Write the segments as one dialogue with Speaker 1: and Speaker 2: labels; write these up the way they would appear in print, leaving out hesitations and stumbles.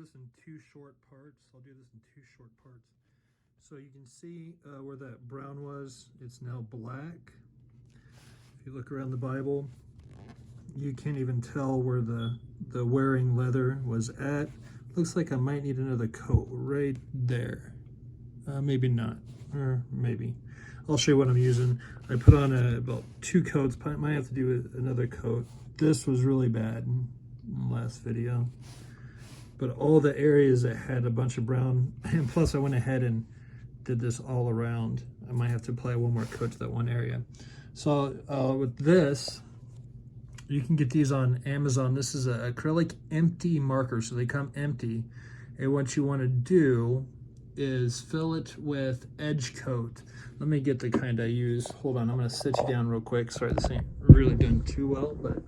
Speaker 1: this in two short parts. I'll do this in two short parts. So you can see where that brown was, it's now black. If you look around the Bible, you can't even tell where the wearing leather was at. Looks like I might need another coat right there. Maybe not, or maybe. I'll show you what I'm using. I put on about 2 coats. Might have to do another coat. This was really bad in the last video. But all the areas that had a bunch of brown, and plus I went ahead and did this all around. I might have to apply one more coat to that one area. So with this, you can get these on Amazon. This is an acrylic empty marker, so they come empty. And what you want to do is fill it with edge coat. Let me get the kind I use. Hold on, I'm going to sit you down real quick. Sorry, this ain't really doing too well, but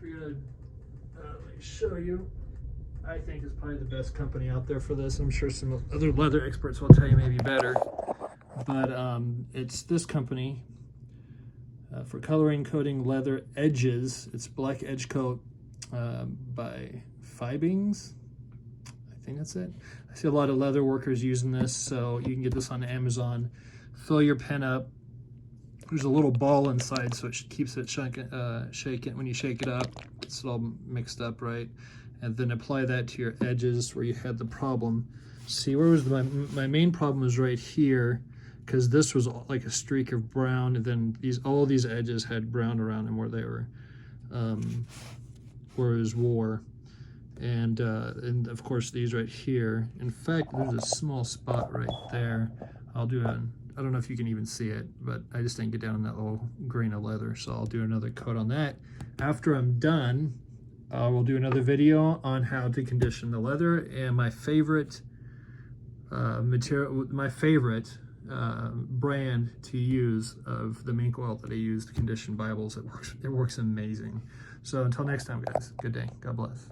Speaker 1: we're going to let me show you. I think it's probably the best company out there for this. I'm sure some other leather experts will tell you maybe better, but it's this company for coloring, coating leather edges. It's black edge coat by Fibings. I think that's it. I see a lot of leather workers using this, so you can get this on Amazon. Fill your pen up. There's a little ball inside, so it keeps it shaking. When you shake it up, it's all mixed up, right? And then apply that to your edges where you had the problem. See, where was my main problem was right here, because this was like a streak of brown, and then all these edges had brown around them where they were, where it was wore. And of course these right here. In fact, there's a small spot right there. I don't know if you can even see it, but I just didn't get down in that little grain of leather, so I'll do another coat on that. After I'm done, we'll do another video on how to condition the leather, and my favorite material, my favorite brand to use of the mink oil that I use to condition Bibles. It works amazing. So until next time, guys, good day. God bless.